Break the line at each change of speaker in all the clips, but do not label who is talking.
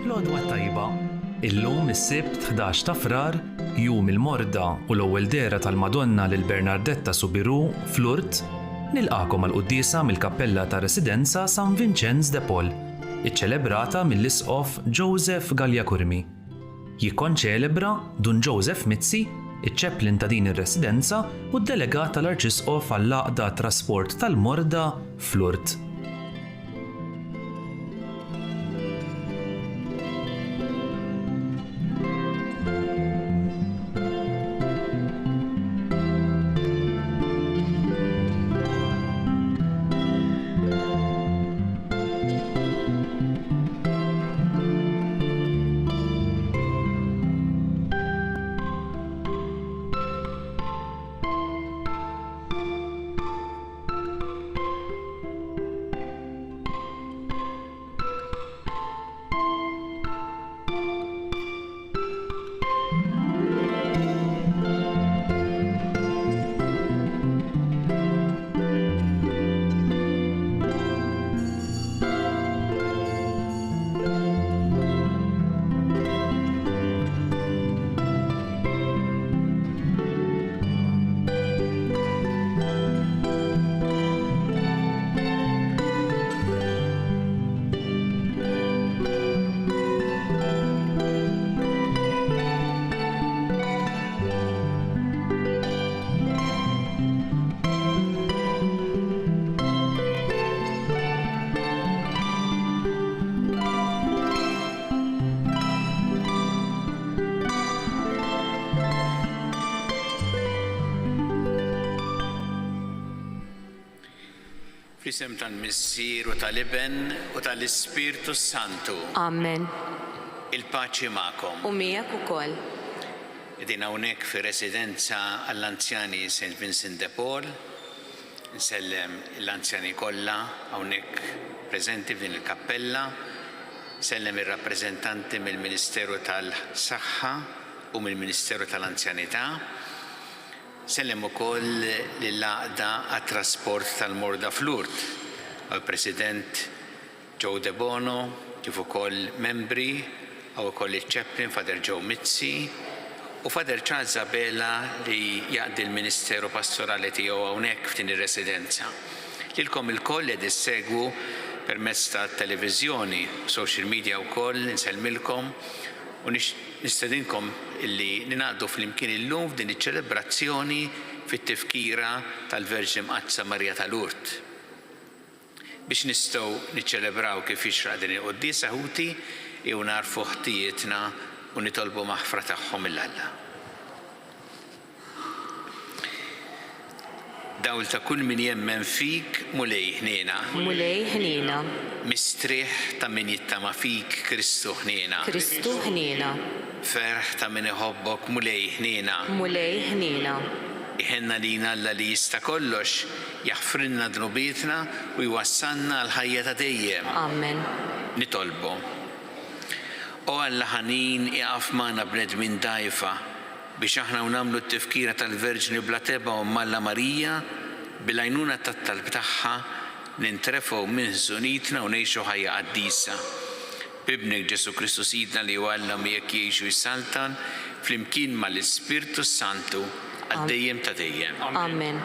L-għodwa tajba. Illum is-Sibt 11 ta' Frar, jum il-Morda u l-ewwel dera tal-Madonna lil Bernardetta Subiru f'Lurt, nilqakom għall-quddiesa mill-Kappella ta' Residenza San Vincenz de Paul, iċċelebrata mill-Isqof Joseph Galjakurmi. Jikkonċelebra Dun Joseph Mizzi, iċ-ċeplin ta' din ir-residenza u d-delegat tal-Arċisqof għall-Għaqda Trasport tal-Morda f'Lurt.
F'isem tal-Missier u tal-Iben u tal-Ispirtu Santu.
Amen.
Il-paċi magħkom.
U miegħek ukoll.
Qegħdin hawnhekk fir-residenza għall-anzjani St. Vincent de Paul. Nsellem l-anzjani kollha hawnhekk preżenti f'din il-kappella. Nsellem ir-rappreżentanti mill-Ministeru tal-Saħħa u mill-Ministeru tal-Anzjanità. Sellem ukoll lill-Għaqda għat-Trasport tal-Morda f'Lurt, għal-President Joe De Bono, kif ukoll membri, għaw ukoll iċ-ċeplin Fader Joe Mizzi u Fader Charles Zabela li jaqdi l-Ministeru Pastorali tiegħu hawnhekk f'din ir-residenza. Lilkom il-koll qed issegwu permezz tat-televiżjoni, social media wkoll, insellmilkom u nistedinkom illi ninaqdu fl-imkien illum f'din iċ-ċelebrazzjoni fit-tifkira tal-Verġin Mqazza Marja tal-Lurt. Biex nistgħu niċċelebraw kif jixraq din il-quddiesa ħuti jew narfu ħtijietna u nitolbu maħfra tagħhom mill-Alla. Dawl ta' kull min jemmen fik mulej ħniena.
Mulej ħniena.
Mistrieħ ta' min jittama fik Kristu ħniena.
Kristu ħniena.
Ferħ ta' min iħobbok mulej ħniena.
Mulej ħniena.
Iħenna lina Alla li jista' kollox, jaħfrinna dnubietna u jwassalna l-ħajja ta' dejjem.
Amen.
Nitolbu. O Alla ħanin iqaf magħna bnedmin dgħajfa biex aħna nagħmlu t-tifkira tal-Verġni bla teba u Malla Marija bil-għajnuna tat-talb tagħha nintrefgħu minn ħżunitna u ngħixu ħajja qaddisa. Bibnek Ġesu Kristu Sidna li Alla miegħek jgħixu jsaltan flimkien mal-Ispirtu Santu għad-dejjem ta' dejjem.
Amen.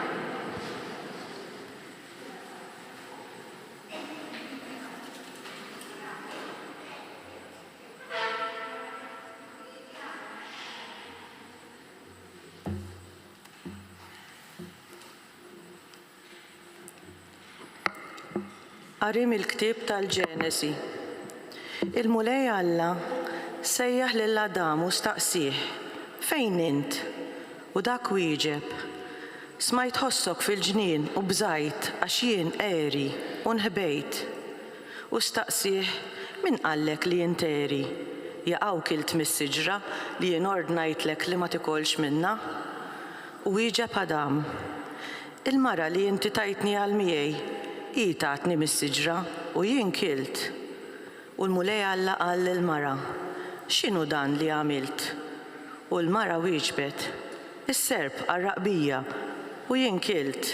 Qarim il-ktieb tal-Ġenesi. Il-Mulej Alla sejjaħ lil Adam u staqsih, fejn int? U dak wieġeb, smajt ħossok fil-ġnien u bżajt għax jien qeri u nħbejt. U staqsih, min qallek li int qeri? Jaqgħu kilt mis-siġra li jien ordnajtlek li ma tikolx minnha? U wieġeb Adam, il-mara li inti tajtni għal miegħi i tatni mis-siġra u jien kilt. U l-Mulej Alla qal lill-mara, x'inhu dan li għamilt? U l-mara wieġbet, is-serb qarraq-bija u jien kilt.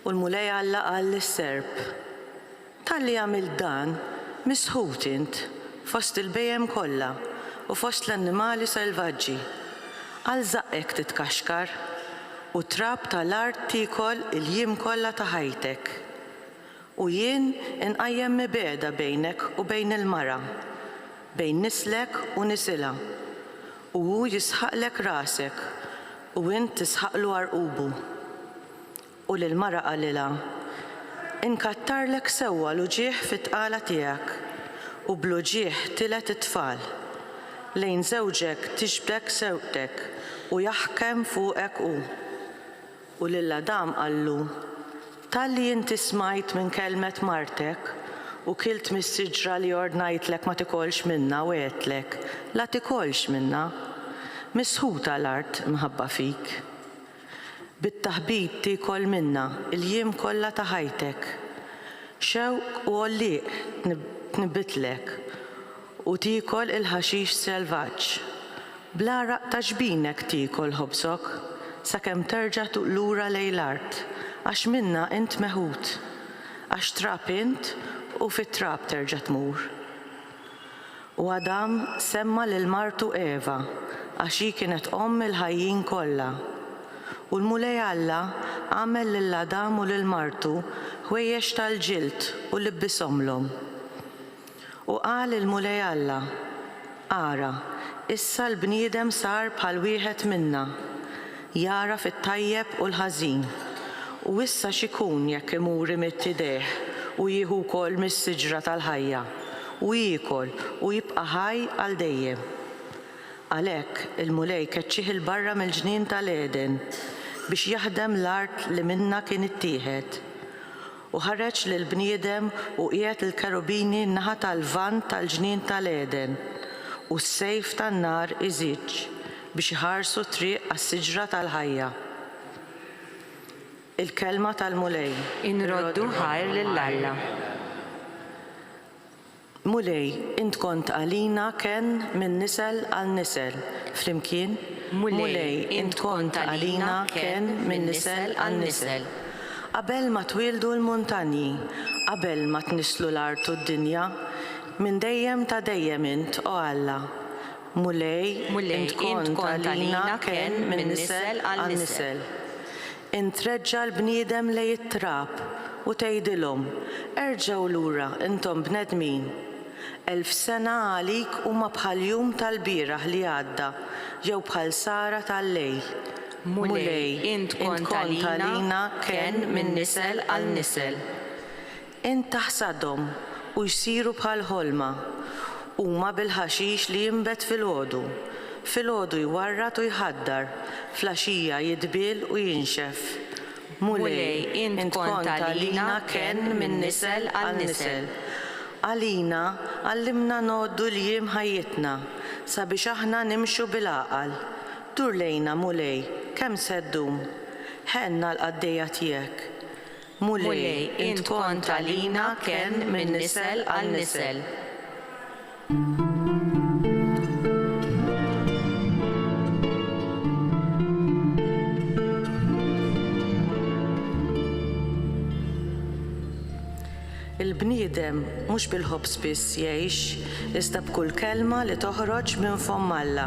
U l-Mulej Alla qal lis-serb, talli għamilt dan misħut int fost il-bejjem kollha u fost l-annimali selvaġġi. Għal zaqqek titkaxkar u trab tal-art tikol il-jiem kollha ta' ħajtek. U jien inqajjem mibeda bejnek u bejn il-mara, bejn nislek u nisilha. U hu jisħaqlek rasek u int tisħaqlu għarqubu. U lil-mara qalilha, inkattarlek sewwa l-uġieħ fit-tqala tiegħek u bl-uġieħ tilet it-tfal. Lejn żewġek tixbdek sewtek u jaħkem fuqek u. U lill-Adam qallu, talli inti smajt minn kelmet martek u kilt mis-siġra li ordnajtlek ma tikolx minna u għetlek, la tikolx minna, misħuta l-art mħabba fik. Bit-taħbib tikol minna il-jiem kollha ta' ħajtek. Xewq u għolliq tnibitlek u tikol il-ħaxix selvaġġ. Bl-araq ta' ġbinek tikol ħobsok, sakemm terġa' lura lejn l-art, għax minna int meħud, għax trab int u fit-trab terġa' tmur. U Adam semma lil martu Eva, għax hi kienet il-ħajjin kollha. U l-mulej Alla għamel lill-Adam u lill-martu ħwejjex tal-ġild u libbishomlhom. U qal il-mulej Alla, ara, issa l-bniedem sar bħal wieħed minna, jara fit-tajjeb u l-ħażin. U issa x'ikun jekk imur imett idejh u jieħu wkoll mis-siġra tal-ħajja, u jiekol u jibqa' ħaj għal dejjem. Għalhekk il-mulej keċċih il-barra mill-ġnien tal-Eden biex jaħdem l-art li minna kien ittieħed. U ħareġ lill-bniedem u qiegħed il-kerubini n-naħa tal-lvant tal-ġnien tal-Eden u s-sejf tan-nar iżiġġ biex iħarsu triq għas-siġra tal-ħajja. Il-kelma tal-mulej.
Inroddu ħajr lill-Alla.
Mulej, int kont għalina ken minn nisel għal nisel. Flimkien?
Mulej, int kont għalina ken minn nisel għal nisel.
Qabel ma twildu l-muntanji, qabel ma tnislu l-art u d-dinja, minn dejjem ta' dejjem int o Alla. Mulej, int kont għalina ken minn nisel għal nisel. Int reġġa l-bniedem lej it-trab u tgħidilhom, erġgħu lura intom bnedmin. 1000 sena għalik huma bħal jum tal-bieraħ li għadda, jew bħal sara tal-lejl.
Mulej, int kont għalina ken minn nisel għal nisel.
Int taħsadhom u jsiru bħal ħolma, huma bil-ħaxix li jinbet fil-għodu. Fil-għodu jwarrat u jħaddar, flaxija jidbil u jinxef.
Mulej, int kont għalina ken minn nisel għal nisel.
Għalina għallimna noddu li jiem ħajjitna, sabiex aħna nimxu bil-aqal. Dur lejna mulej, kemm seddum, ħenna l-qaddejja tiegħek. Mulej, int kont għalina ken minn nisel għal nisel. Il-bniedem mhux bil-ħobs biss jgħix, iżda b'kull kelma li toħroġ minn fomm Alla.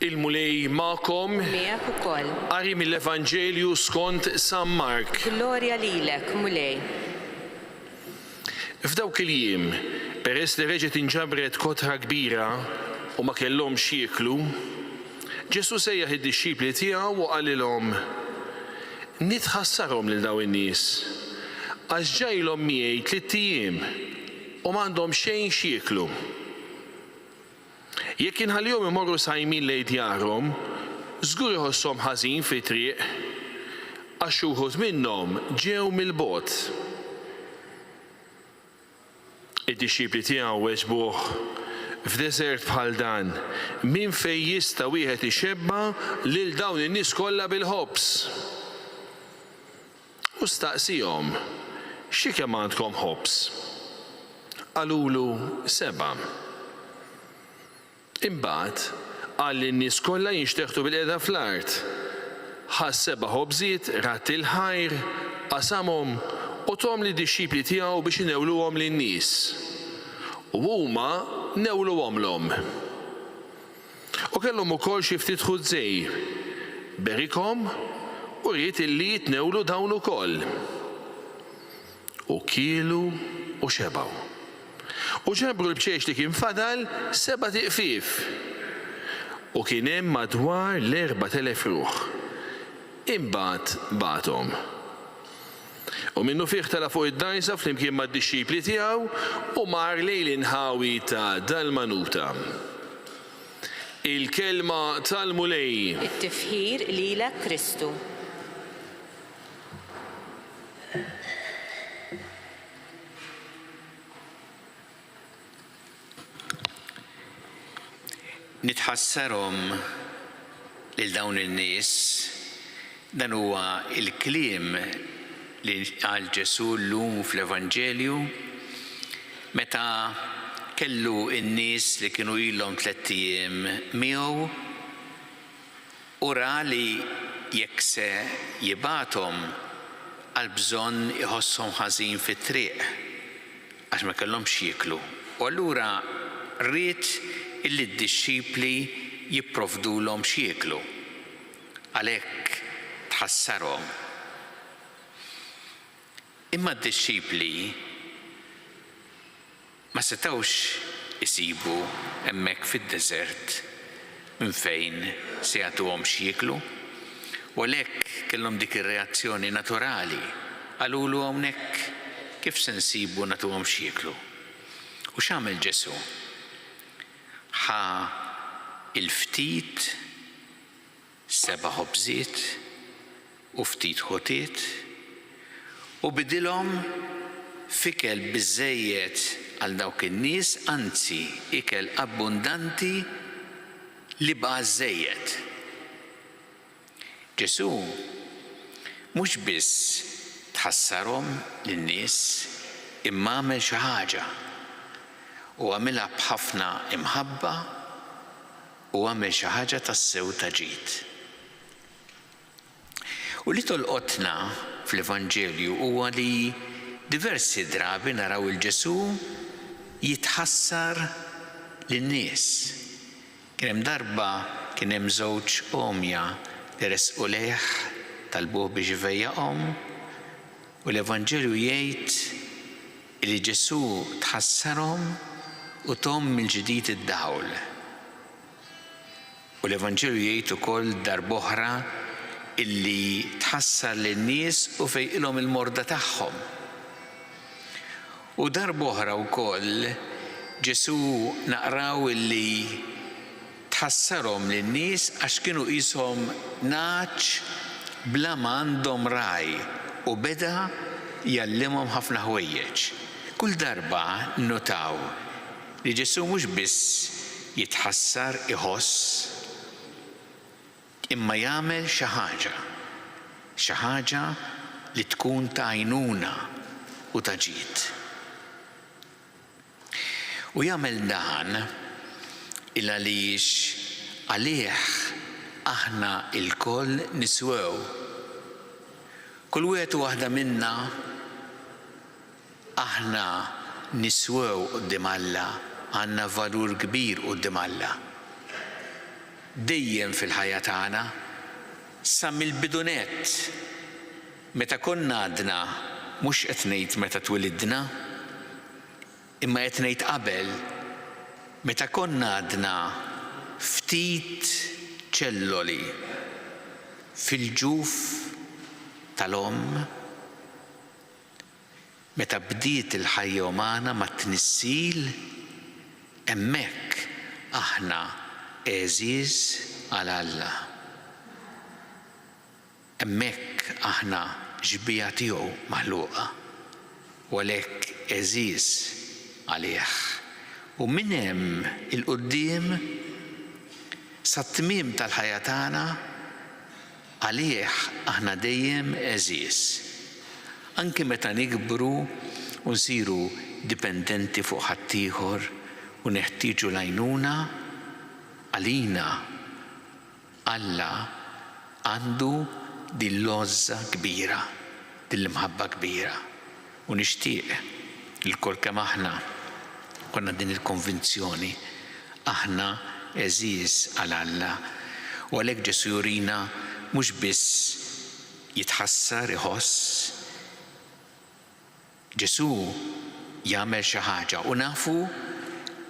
Il-mulej ma'kom
Miegħek ukoll.
qari mill-Evanġelju skont San Mark.
Glorja lilek, mulej.
F'dawk il-jiem, peress li reġgħet inġabret kotra kbira u ma kellhomx jieklu, Ġesu sejjaħ id-dixxipli tiegħu u qalilhom: nitħassarhom lil dawn in-nies għax ġejlhom miegħi 3 ijiem u m'għandhom xejn x'jieklu. Jekk inħallihom imorru sajmin lejn djarhom, żgur iħosshom ħażin fit-triq għax uħud minnhom ġew mill-bogħod. Id-dixxipli tiegħu weġbuh: f'deżert bħal dan, min fejn jista' wieħed ixebba lil dawn in-nies kollha bil-ħobs. U staqsihom: x'kemm għandkom ħobs? Qalulu 7. Imbagħad qal lin-nies kollha jinxteħtu bil-qiegħda fl-art. Ħass 7 ħobżiet, rat il-ħajr, qasamhom u tom li disċipli tiegħu biex inewluhom lin-nies. U huma newluhomlhom. U kellhom ukoll xi ftit ħużej. Berikhom u ried illi jitnewlu dawn ukoll. U kielu u xebgħu. U ġebru l-bċejx li kien fadal 7 tiqfief. U kien hemm madwar l-4,000 ruħ. Imbagħad bagħthom. U minnu fih tela fuq id-dajsa flimkien mad-disċipli tiegħu u mar lejn l-inħawi ta' Dalmanuta. Il-kelma tal-mulej.
it-tifħir lilek Kristu.
Nitħassarhom lil dawn in-nies dan huwa il-kliem li qal Ġesu llum fl-Evanġelju meta kellu n-nies li kienu ilhom 3 ijiem miegħu u ra li jekk se jibagħthom għal bżonn iħosshom ħażin fit-triq għax ma kellhomx jieklu. U allura rrid illi d-disċipli jipprovdulhom x'jieklu. Għalhekk tħassarhom. Imma d-disċipli ma setgħux isibu hemmhekk fid-deżert minn fejn se jagħtuhom x'jieklu. U għalhekk kellhom dik ir-reazzjoni naturali. Qalulu hawnhekk kif se nsibu nagħtuhom x'jieklu. U x'għamel Ġesu? Ħa il-ftit 7 ħobżiet u ftit ħotiet u bidilhom f'ikel biżżejjed għal dawk in-nies, anzi ikel abbundanti li baqa' żejjed. Ġesu mhux biss tħassarhom lin-nies imma għamel xi ħaġa u għamilha b'ħafna imħabba u għamel xi ħaġa tas-sew ta' ġid. U li tolqotna fl-Evanġelju huwa li diversi drabi naraw il-Ġesu jitħassar lin-nies. Kien hemm darba kien hemm żewġ omja li resqu lejh talbuh biex ivejjaqhom u l-Evanġelju jgħid li Ġesu tħassarhom u tom mill-ġdid id-dawl. U l-Evanġelju jgħid ukoll darb'oħra illi tħassar lin-nies u fejqilhom il-morda tagħhom. U darb'oħra wkoll Ġesu naqraw illi tħassarhom lin-nies għax kienu qishom ngħaġ bla ma għandhom raj u beda jgħallimhom ħafna ħwejjeġ. Kull darba nnotaw li Ġesu mhux biss jitħassar iħoss imma jagħmel xi ħaġa li tkun ta' għajnuna u ta' ġid. U jagħmel dan il għaliex għalih aħna lkoll niswew. Kull wieħed u waħda minna aħna niswew quddiem Alla, għandna valur kbir quddiem Alla. Dejjem fil-ħajja tagħna sa mill-bidunet meta konna għadna mhux qed ngħid meta twilidna imma qed ngħid qabel meta konna għadna ftit ċelloli fil-ġuf tal-omm meta bdiet il-ħajja umana ma' tnissil hemmhekk aħna eżiż għal Alla. Hemmhekk aħna ġbija tiegħu maħluqa u għalhekk eżiż għalih. U minn hemm il-quddiem sat-tmiem tal-ħajja tagħna għalih aħna dejjem eżiż. Anke meta nikbru u nsiru dipendenti fuq ħaddieħor u neħtieġu l-għajnuna, għalina Alla għandu dil-lozza kbira, dil-mħabba kbira. U nixtieq il-kol kemm aħna konna din il-konvinzjoni aħna eżiż għal Alla. U għalhekk Ġesu jurina mhux biss jitħassar iħoss. Ġesu jagħmel xi ħaġa u nafu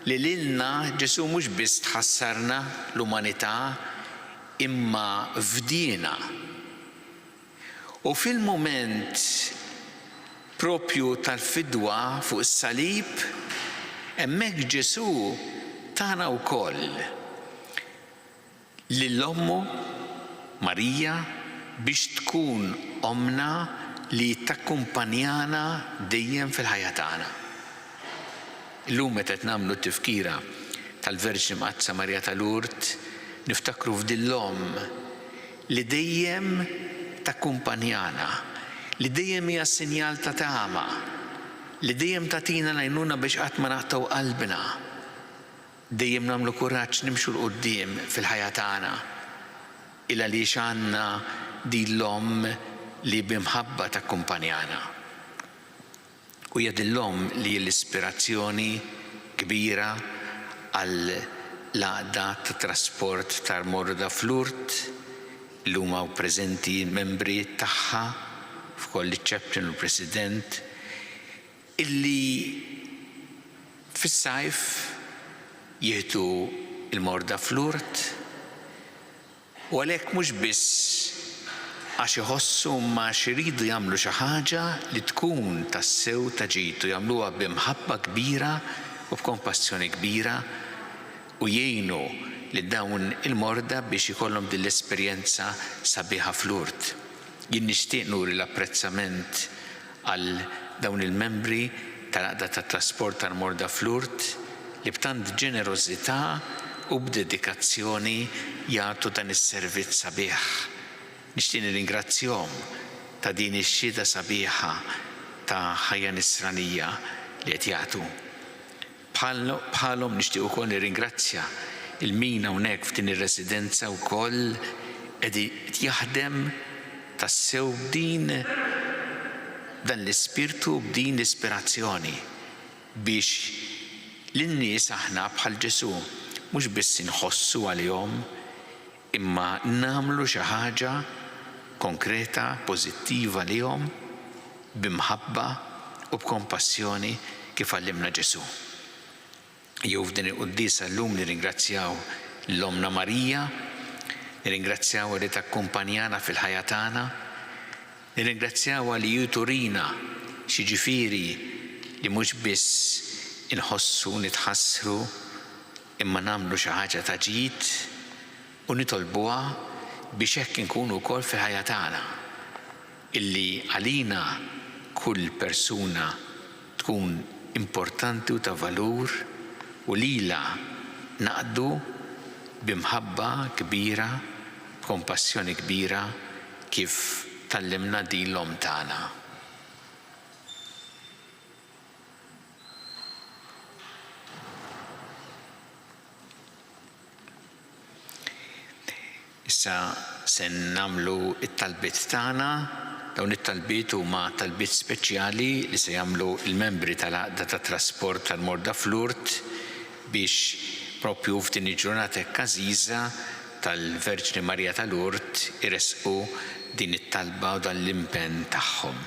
li lilna Ġesu mhux biss tħassarna l-umanità imma fdina. U fil-moment propju tal-fidwa fuq is-salib hemmhekk Ġesu tana wkoll lill-ommu Marija biex tkun omna li takkumpanjana dejjem fil-ħajja tagħna. Illum meta qed nagħmlu t-tifkira tal-Verġni Mqazza Marija ta' Lourdes niftakru f'dil-omm li dejjem takkumpanjana, li dejjem hija sinjal ta' tama, li dejjem tagħtina l-għajnuna biex qatt ma naqtaw qalbna, dejjem nagħmlu kuraġġ nimxu l-qudiem fil-ħajja tagħna il għaliex għandna din l-omm li bimħabba takkumpanjana. U hija din l-omm li l-ispirazzjoni kbira għal l-għaqda ta' trasport tal-Morda f'Lourdes li huma preżenti membri tagħha f'koll iċ-Chaplain u l-President illi fis-sajf jieħdu il-Morda f'Lourdes u għalhekk mhux biss għax iħossu ma xiridu jagħmlu xi ħaġa li tkun tassew ta' ġitu jagħmluha b'imħabba kbira u b'kompassjoni kbira u jgħinu li dawn il-morda biex ikollhom din l-esperjenza sabiħa f'Lourdes. Jien nixtieq nuri l-apprezzament għal dawn il-membri tal-għaqda tat-trasport tal-Morda f'Lourdes li b'tant ġenerożità u b'dedikazzjoni jagħtu dan is-servizz sabiħ. Nixtieq nirringrazzjahom ta' din ix-xhieda sabiħa ta' ħajja nisranija li qed jagħtu. Bħalhom nixtieq ukoll nirringrazzja il-min hawnhekk f'din ir-residenza wkoll qed jaħdem tassew b'din dan l-ispirtu b'din l-ispirazzjoni biex lin-nies aħna bħal Ġesu mhux biss inħossu għalihom imma nagħmlu xi ħaġa konkreta, pożittiva lihom b'imħabba u b'kompassjoni kif għallimna Ġesu. Jew f'din il-qudiesa llum nirringrazzjaw l-Omna Marija, nirringrazzjaw li takkumpanjana fil-ħajja tagħna, nirringrazzjaw li juturina xi ġifieri li mhux biss inħossu nitħassru imma nagħmlu xi ħaġa ta' ġid u nitolbuha biex hekk inkunu wkoll fil-ħajja tagħna illi għalina kull persuna tkun importanti u ta' valur u lila naqdu b'imħabba kbira, b'kompassjoni kbira kif tallimna din l-omm tagħna. Issa se nagħmlu it-talbiet tagħna, dawn it-talbiet huma talbiet speċjali li se jagħmlu l-membri tal-għaqda tat trasport tal-Morda f'Lourdes biex propju f'din il-ġurnata każiża tal-Verġni Marija ta' Lourdes iresqu din it-talba u dan l-impenn tagħhom.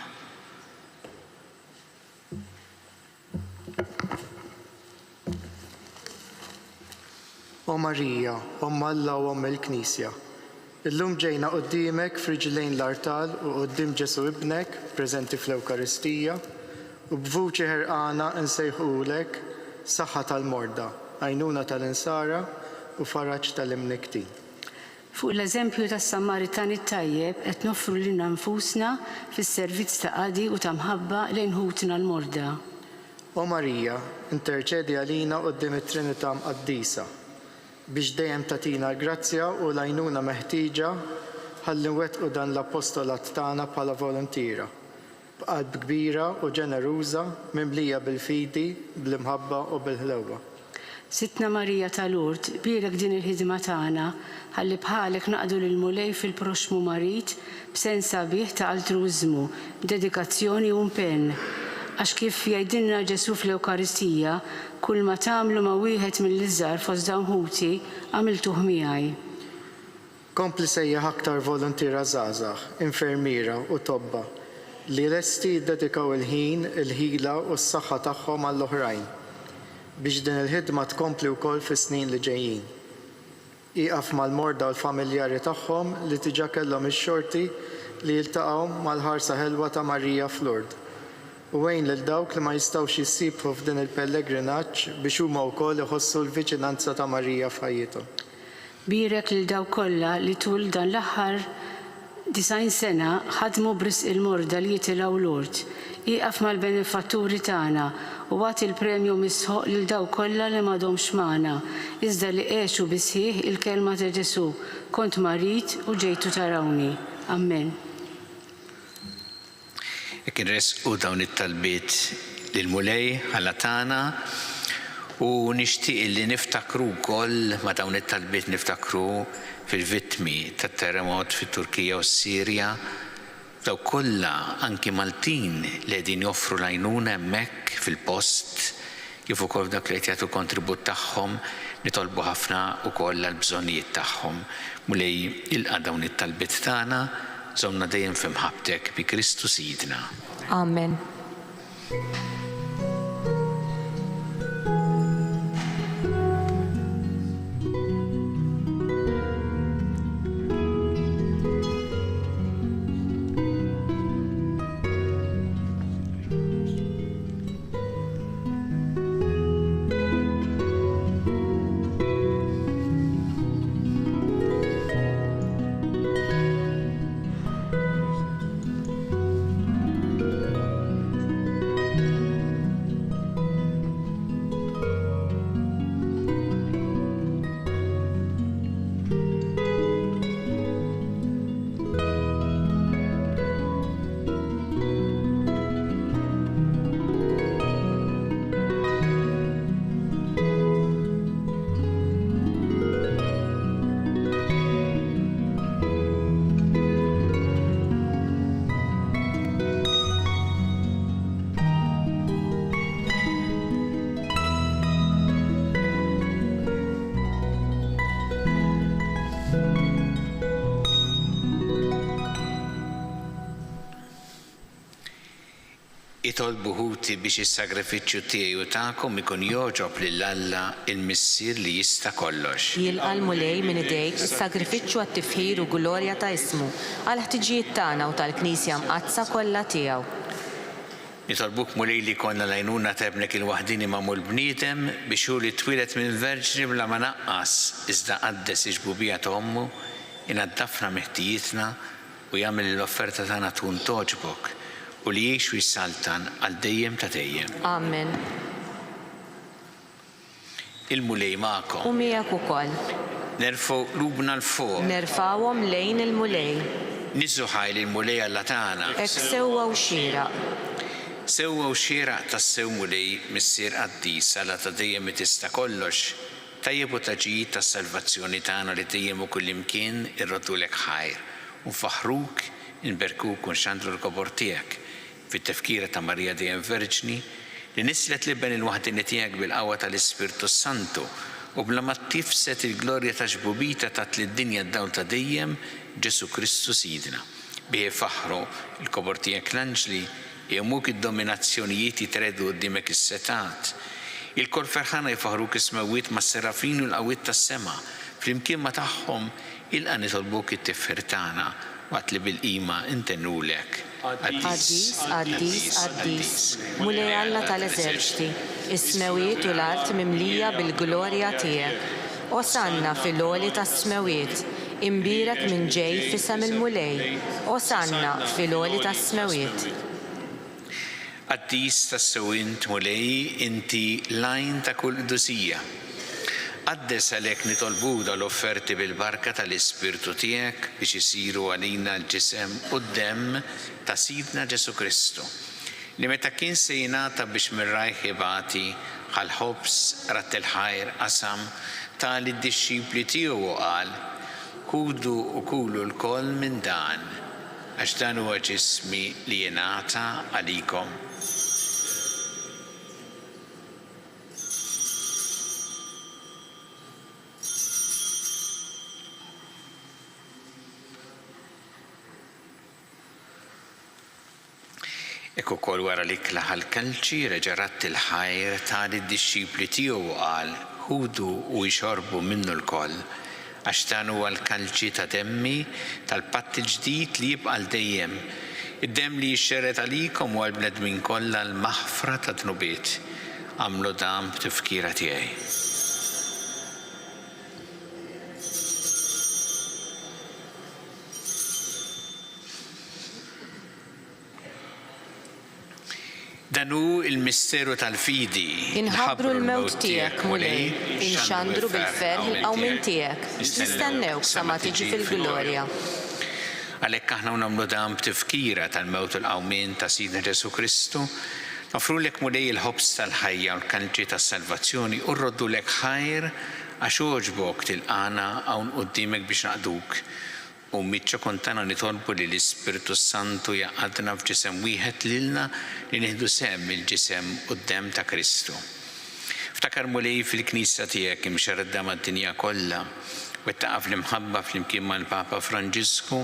O Marija, Omm Alla u Omm il-Knisja, illum ġejna qudiemek f'riġlejn l-artal u quddiem Ġesu ibnek preżenti fl-Ewkaristija u b'vuċi ħerqana nsejħulek saħħa tal-morda, għajnuna tal-insara u faraġġ tal-imniktin.
Fuq l-eżempju tas-Samaritan it-tajjeb qed noffru lilna nfusna fis-servizz ta' qadi u ta' mħabba lejn ħutna l-morda.
O Marija, interċedi għalina quddiem it-Trinità Mqaddisa biex dejjem tagħtina l-grazzja u l-għajnuna meħtieġa ħalli nwettqu dan l-apostolat tagħna bħala volontira b'qalb kbira u ġeneruża mimlija bil-fidi, bl-imħabba u bil-ħlewwa.
Sitna Marija tal-Urt, birek din il-ħidma tagħna, ħalli bħalek naqdu lil mulej fil-proxmu marit b'sens sabiħ ta' altruizmu, dedikazzjoni u impenn. Għax kif jgħidilna Ġesu fl-Ewkaristija, kull ma tagħmlu ma' wieħed mill-iżgħar fost dawn ħuti għamiltuh miegħi.
Kompli sejjaħ aktar volontira żgħażagħ, infermiera u tobba li lesti jiddedikaw il-ħin, il-ħila u s-saħħa tagħhom għall-oħrajn biex din il-ħidma tkompli wkoll fis-snin li ġejjin. Iqaf mal-morda u l-familjari tagħhom li diġà kellhom ix-xorti li jiltaqgħu mal-ħarsa ħelwa ta' Marija f'Lourdes. U għejn lil dawk li ma jistgħux jissibħu f'din il-pellegrinaġġ biex huma wkoll iħossu l-viċinanza ta' Marija f'ħajjithom.
Birek lil daw kollha li tul dan l-aħħar 90 sena ħadmu brisq il-morda li jitilgħu Lourdes. Iqaf mal-benefatturi tagħna u għati il-premju misħoq lil daw kollha li m'għadhomx magħna, iżda li għexu bisħieħ il-kelma ta' Ġesu, kont marit u ġejtu tarawni. Amen.
Kien resqu dawn it-talbiet lil-mulej ħalla tagħna u nixtieq li niftakru wkoll ma' dawn it-talbiet niftakru fil-vittmi tat-terremot fit-Turkija u s-Sirja, daw kollha anki Maltin li qegħdin joffru l-għajnuna hemmhekk fil-post kif ukoll dak li qed jagħtu kontribut tagħhom nitolbu ħafna wkoll għall-bżonnijiet tagħhom. Mulej ilqa' dawn it-talbiet tagħna, żomna dejjem f'imħabbtek bi Kristu Sidna.
Amen.
Itolbu ħuti biex is-sagrifiċċju tiegħi u tagħkom ikun jogħġob lil Alla il-Missier li jista' kollox.
Jilqa' l-mulej minn idejk is-sagrifiċċju għat-tifħir u glorja ta' ismu għal ħtiġijiet tagħna u tal-Knisja mqazza kollha tiegħu.
Nitolbuk mulej li konna l-għajnuna tebnek il-waħdini magħmul bniedem biex hu li twilet minn verġni bla ma naqqas iżda qaddes iġbubija ta' ommu inaddafna meħtijietna u jagħmel l-offerta tagħna tkun toġbok u li jgħix jissaltan għal dejjem ta' dejjem.
Amen.
Il-mulej magħkom.
U miegħek ukoll.
Nerfgħu qlubna l-fuq.
Nerfawhom lejn il-mulej.
Niżu ħajli l-mulej Alla tagħna.
Hekk sewwa u xieraq.
Sewwa u xieraq tas-sew mulej missier qaddis Alla ta' dejjem tista' kollox. Tajjeb u taġid tas-salvazzjoni tagħna li dejjem u kullimkien irrodulek ħajr. U faħruk inberkuk u nxandru l-kobor tiegħek fit-tefkira ta' Marija dejjem Verġni li nislet liben il-waħdini tiegħek bil-qawwa tal-Ispirtu Santu u bla ma tifset il-glorja ta' ġbubita ta' tlid-dinja d-dawl ta' dejjem Ġesu Kristu Sidna. Bih faħru il-kobor tiegħek l-anġli jemmuk id-dominazzjonijiet jitredu qudiemek is-setat. Il-kol ferħana jfaħruk ismewwiet mas-serafin u l-qawwiet tas-sema flimkien ma tagħhom ilqa' nitolbuk it-tifħir tagħna waqt li bil-qima intennulek.
Qaddis, qaddis, qaddis, mulej Alla tal-eżerċti, is-smewiet u l-art mimlija bil-glorja tiegħek. Osanna fil-għoli tas-smewiet, imbirek minn ġej fisem il-mulej. Osanna fil-għoli tas-smewiet.
Qaddis tas-sewint mulej inti lajn ta' kull qdusija. Qaddes għalhekk nitolbu dal-offerti bil-barka tal-Ispirtu tiegħek biex isiru għalina l-ġisem u d-demm ta' Sidna Ġesu Kristu. Li meta kien se jingħata biex mir-rajħ ibati għal-ħobs rat il-ħajr qasam tal-disċipli tiegħu u qal kudu u kulu l-koll minn dan għax dan huwa ġismi li jingħata għalikom. Ekku kol wara li klaħal kalċi reġarat il-ħajr tal-disċipli tiegħu qal ħudu u jxorbu minnu l-koll għax dan huwa l-kalċi ta' demmi tal-patt il-ġdid li jibqa' dejjem. Id-demm li jixxerret għalikom u għall-bnedmin kollha l-maħfra ta' dnubiet. Għamlu dan b'tifkira tiegħi. Dan hu il-misteru tal-fidi.
Inħabbru l-mewt tiegħek mulej, inxandru bil-ferħ il-qawmin tiegħek, nistennewk sa ma tiġi fil-glorja.
Għalhekk aħna nagħmlu dan b'tifkira tal-mewt il-qawmin ta' Sidna Ġesu Kristu, nofrulek mulej il-ħobs tal-ħajja u l-kalċi tas-salvazzjoni u rroddulek ħajr għax oġbok tilqana hawn quddiemek biex naqduk. U mitċa kontana nitolbu li l-Ispiritu Santu jaqadna f'ġisem wieħed lilna li nieħdu sem il-ġisem quddiem ta' Kristu. Ftakar mulej fil-Knisja tiegħek imxerda mad-dinja kollha wettaqaf l-imħabba flimkien mal-Papa Franġisku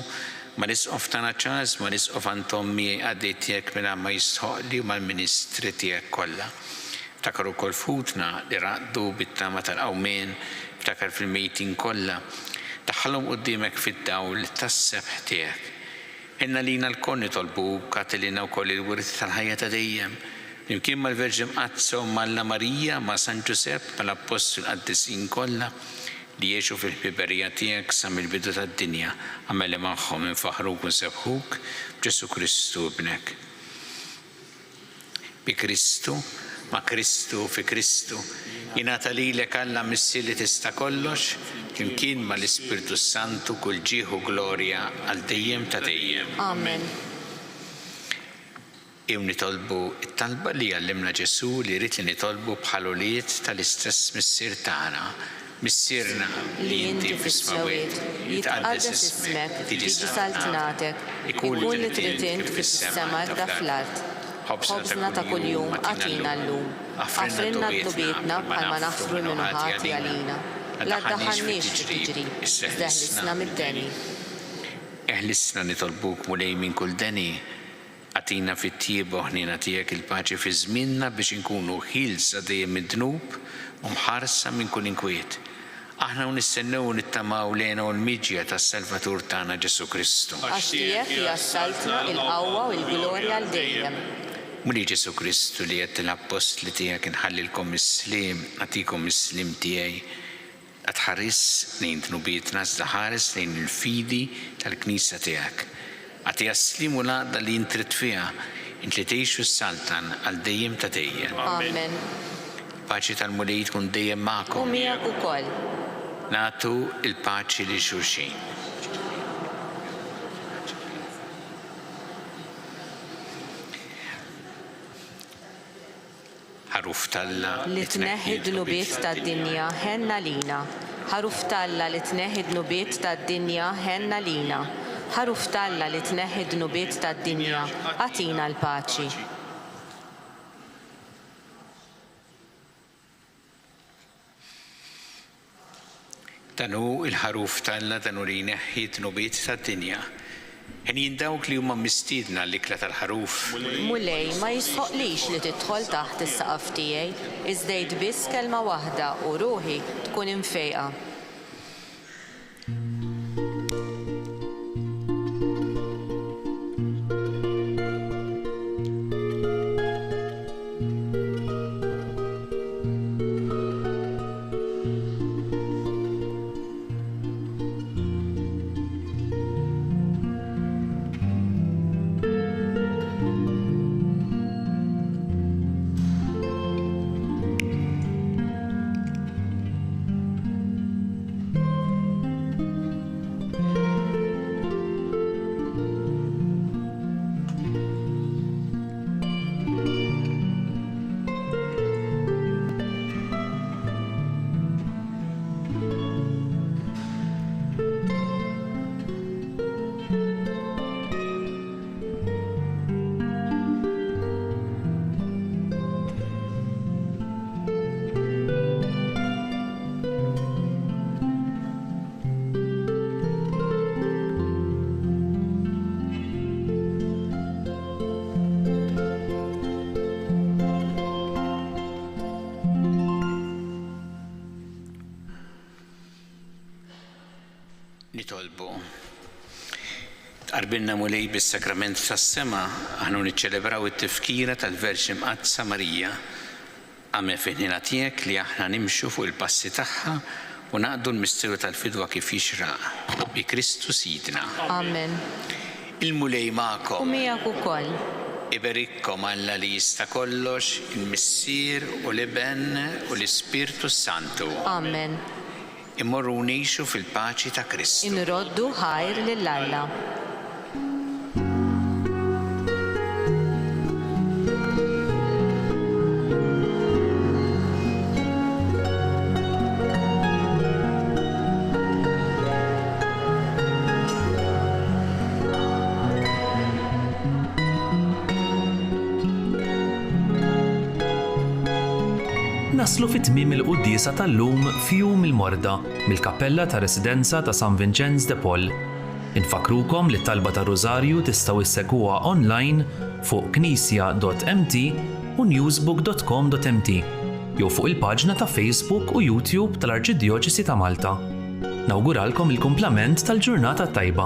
ma l-isqof tagħna Charles ma l-isqof Antommi għaddej tiegħek mingħajr ma jistħoqli u mal-ministri tiegħek kollha. Ftakar ukoll futna li raqdu bit-tama tal-qawmien, ftakar fil-mejtin kollha. Daħħalhom quddiemek fid-dawl tas-sebħ tiegħek. Inna lina l-koll nitolbuk għatilina wkoll il-wirt tal-ħajja ta' dejjem. Flimkien mal-Verġi Mqazza u Malla Marija ma' San Ġusepp mal-Apostol qaddisin kollha li jgħixu fil-ħbiberija tiegħek sa mill-bidu tad-dinja għamel magħhom infaħruk u nsebħuk b'Ġesu Kristu ibnek. Bi Kristu, ma' Kristu fi Kristu. Jingħata lilek Alla missi li tista' kollox, flimkien mal-Ispiritu Santu kull ġieħ u glorja għal dejjem ta' dejjem.
Amen.
Jew nitolbu it-talba li għallimna Ġesu li jrid li nitolbu bħal-uliet tal-istess missier tagħna. Missierna
li inti fis-smawiet, jitqaddes ismek, tiġi saltnatek, ikun li trid int fis-sema da fl-art. Ħobżna ta' kuljum għatina llum. Għafrinna d-dubietna bħalma naħfru l-minuħati għalina. La ddaħħalniex li tiġri, deħlisna mid-deni.
Eħlisna nitolbuk mulej minn kull deni. Għatina fit-tiebu ħnina tiegħek il-paċi fi żmienna biex inkunu ħilsa dejjem mid-dnub u mħarsa minn kull inkwiet. Aħna nistennew nittamaw lejna u l-miġja tas-Salvatur tagħna Ġesu Kristu.
Għax tiegħek jassaltna il-qawwa u l-glorja l dejjem.
Muli Ġesu Kristu li qed l-apostli tiegħek inħallilkom is-slim, nagħtikom is-slim tiegħi. Għatħares lejn dnubietna iżda ħares lejn il-fidi tal-Knisja tiegħek. Għati jaslim u l-għaqda li jintrid fiha, int li tgħixu s-saltan għal dejjem ta' dejjem.
Amen.
Paċi tal-mulej tkun dejjem magħkom.
U miegħek ukoll.
Nagħtu il-paċi li xulxin. Ħaruf Talla
li tneħħi d-dnubiet tad-dinja ħenna lina. Ħaruf Talla li tneħħi d-dnubiet tad-dinja ħenna lina. Ħaruf Talla li tneħħi d-dnubiet tad-dinja għatina l-paċi.
Dan hu il-ħaruf Talla dan hu li jneħħi d-dnubiet tad-dinja. Ħin dawk li huma mistiedna l-ikla tal-ħaruf.
Mulej ma jisħoqlix li tidħol taħt is-saqaf tiegħi, iżdejt biss kelma waħda u ruħi tkun imfejqa.
Nitolbu. Tqarbilna mulej bis-sakrament tas-sema aħnu niċċelebraw it-tifkira tal-Verġi Mqaddsa Marija. Għamel fil-ħina tiegħek li aħna nimxu fuq il-passi tagħha u naqdu l-misteru tal-fidwa kif jixraq bi Kristu Sidna.
Amen.
Il-mulej magħkom.
U miegħek ukoll.
Iberikkom Alla li jista' kollox, il-Missier u l-Iben u l-Ispirtu Santu.
Amen.
Immorru ngħixu fil-paċi ta' Kristu.
Inroddu ħajr lill-Alla.
Naslu fit-tmiem il-quddiesa tal-lum f'jum il-morda mill-kappella ta' residenza ta' San Vincenz de Paul. Infakrukom li t-talba ta' Rużarju tistgħu issegwuha online fuq knisja.mt u newsbook.com.mt jew fuq il-paġna ta' Facebook u YouTube tal-Arċiddijoċesi ta' Malta. Nawguralkom il-kumplament tal-ġurnata tajba.